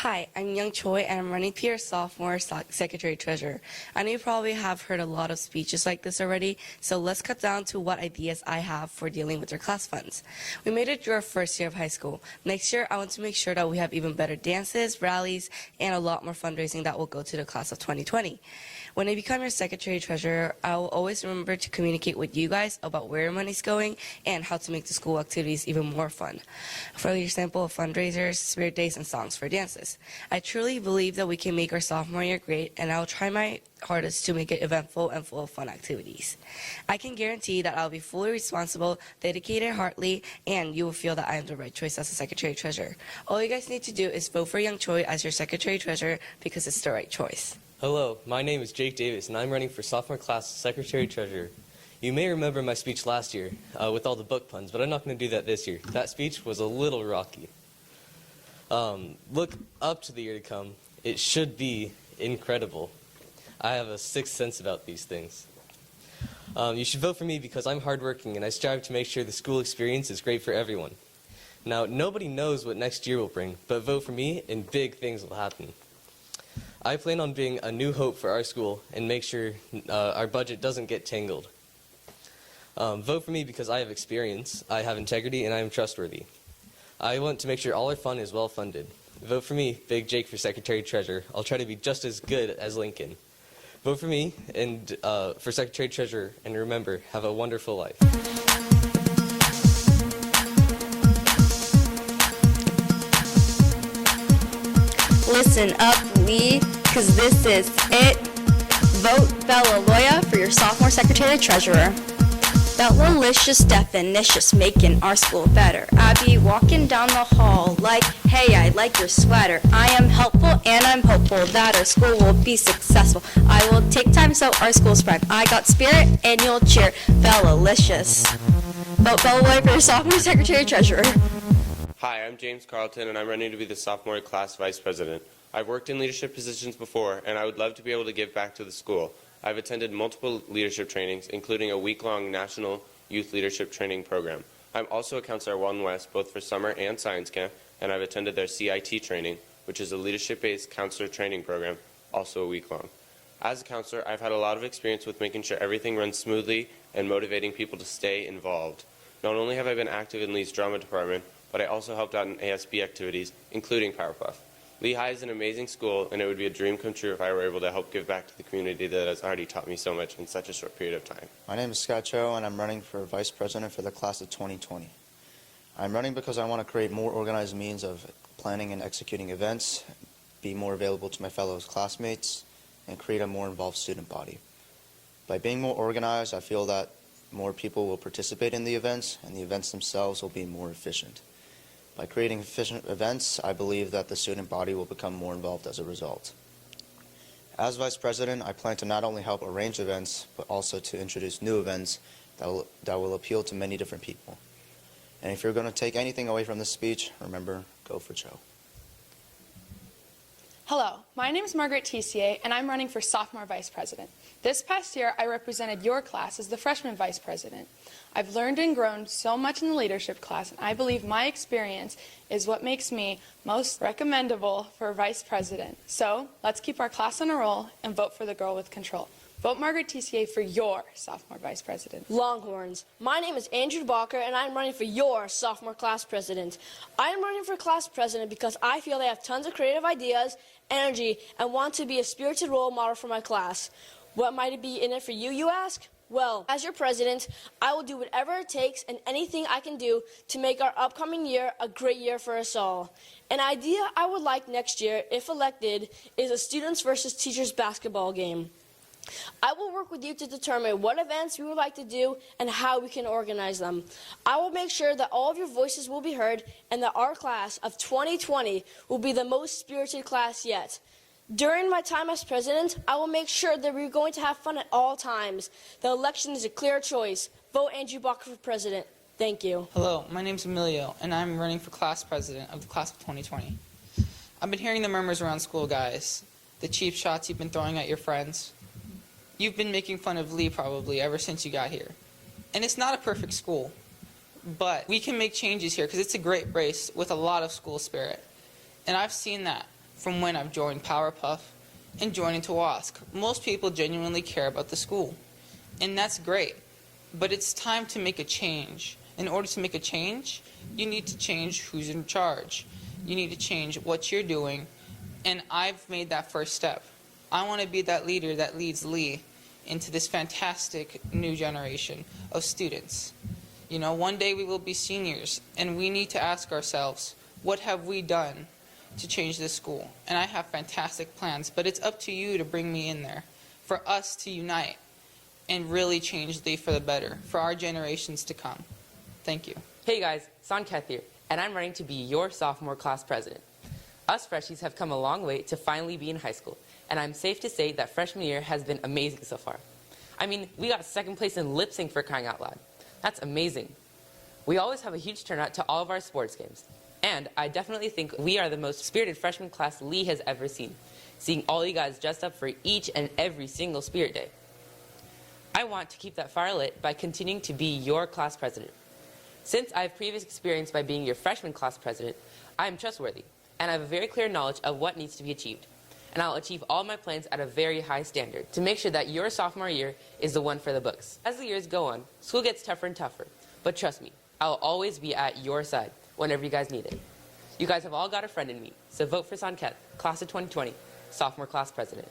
Hi, I'm Young Choi, and I'm running for Sophomore Secretary Treasurer. I know you probably have heard a lot of speeches like this already, so let's cut down to what ideas I have for dealing with our class funds. We made it through our first year of high school. Next year, I want to make sure that we have even better dances, rallies, and a lot more fundraising that will go to the class of 2020. When I become your Secretary Treasurer, I will always remember to communicate with you guys about where your money's going and how to make the school activities even more fun. For example, fundraisers, spirit days, and songs for dances. I truly believe that we can make our sophomore year great, and I'll try my hardest to make it eventful and full of fun activities. I can guarantee that I'll be fully responsible, dedicated, heartily, and you will feel that I am the right choice as a Secretary Treasurer. All you guys need to do is vote for Young Choi as your Secretary Treasurer because it's the right choice. Hello, my name is Jake Davis, and I'm running for sophomore class Secretary Treasurer. You may remember my speech last year with all the book puns, but I'm not going to do that this year. That speech was a little rocky. Look up to the year to come. It should be incredible. I have a sixth sense about these things. You should vote for me because I'm hardworking and I strive to make sure the school experience is great for everyone. Now, nobody knows what next year will bring, but vote for me and big things will happen. I plan on being a new hope for our school and make sure our budget doesn't get tangled. Vote for me because I have experience, I have integrity, and I am trustworthy. I want to make sure all our fun is well funded. Vote for me, Big Jake, for Secretary Treasurer. I'll try to be just as good as Lincoln. Vote for me and for Secretary Treasurer, and remember, have a wonderful life. Listen up, Lee, because this is it. Vote Bella Loya for your sophomore secretary treasurer. Bella-licious definitions making our school better. I be walking down the hall like, hey, I like your sweater. I am helpful and I'm hopeful that our school will be successful. I will take time so our school spread. I got spirit and you'll cheer. Bella-licious. Vote Bella Loya for your sophomore secretary treasurer. Hi, I'm James Carlton, and I'm running to be the sophomore class vice president. I've worked in leadership positions before, and I would love to be able to give back to the school. I've attended multiple leadership trainings, including a week-long national youth leadership training program. I'm also a counselor at Walden West, both for summer and science camp, and I've attended their CIT training, which is a leadership-based counselor training program, also a week-long. As a counselor, I've had a lot of experience with making sure everything runs smoothly and motivating people to stay involved. Not only have I been active in Lee's drama department, but I also helped out in ASB activities, including Powerpuff. Lee High is an amazing school, and it would be a dream come true if I were able to help give back to the community that has already taught me so much in such a short period of time. My name is Scott Cho, and I'm running for Vice President for the class of 2020. I'm running because I want to create more organized means of planning and executing events, be more available to my fellow classmates, and create a more involved student body. By being more organized, I feel that more people will participate in the events, and the events themselves will be more efficient. By creating efficient events, I believe that the student body will become more involved as a result. As Vice President, I plan to not only help arrange events, but also to introduce new events that will appeal to many different people. And if you're going to take anything away from this speech, remember, go for Joe. Hello, my name is Margaret Tessier, and I'm running for sophomore vice president. This past year, I represented your class as the freshman vice president. I've learned and grown so much in the leadership class, and I believe my experience is what makes me most recommendable for vice president. So let's keep our class on a roll and vote for the girl with control. Vote Margaret Tessier for your sophomore vice president. Longhorns. My name is Andrew Balker, and I'm running for your sophomore class president. I am running for class president because I feel they have tons of creative ideas, energy, and want to be a spirited role model for my class. What might it be in it for you, you ask? Well, as your president, I will do whatever it takes and anything I can do to make our upcoming year a great year for us all. An idea I would like next year, if elected, is a students versus teachers basketball game. I will work with you to determine what events we would like to do and how we can organize them. I will make sure that all of your voices will be heard and that our class of 2020 will be the most spirited class yet. During my time as president, I will make sure that we're going to have fun at all times. The election is a clear choice. Vote Andrew Balker for president. Thank you. Hello, my name's Emilio, and I'm running for class president of the class of 2020. I've been hearing the murmurs around school, guys. The cheap shots you've been throwing at your friends. You've been making fun of Lee probably ever since you got here. And it's not a perfect school, but we can make changes here because it's a great place with a lot of school spirit. And I've seen that from when I've joined Powerpuff and joined into WASC. Most people genuinely care about the school, and that's great. But it's time to make a change. In order to make a change, you need to change who's in charge. You need to change what you're doing, and I've made that first step. I want to be that leader that leads Lee into this fantastic new generation of students. You know, one day we will be seniors, and we need to ask ourselves, what have we done to change this school? And I have fantastic plans, but it's up to you to bring me in there, for us to unite and really change Lee for the better, for our generations to come. Thank you. Hey guys, Santaella here, and I'm running to be your sophomore class president. Us freshies have come a long way to finally be in high school, and I'm safe to say that freshman year has been amazing so far. I mean, we got second place in lip sync for crying out loud. That's amazing. We always have a huge turnout to all of our sports games, and I definitely think we are the most spirited freshman class Lee has ever seen, seeing all you guys dressed up for each and every single Spirit Day. I want to keep that fire lit by continuing to be your class president. Since I have previous experience by being your freshman class president, I am trustworthy, and I have a very clear knowledge of what needs to be achieved. And I'll achieve all my plans at a very high standard to make sure that your sophomore year is the one for the books. As the years go on, school gets tougher and tougher, but trust me, I'll always be at your side whenever you guys need it. You guys have all got a friend in me, so vote for Santaella, class of 2020, sophomore class president.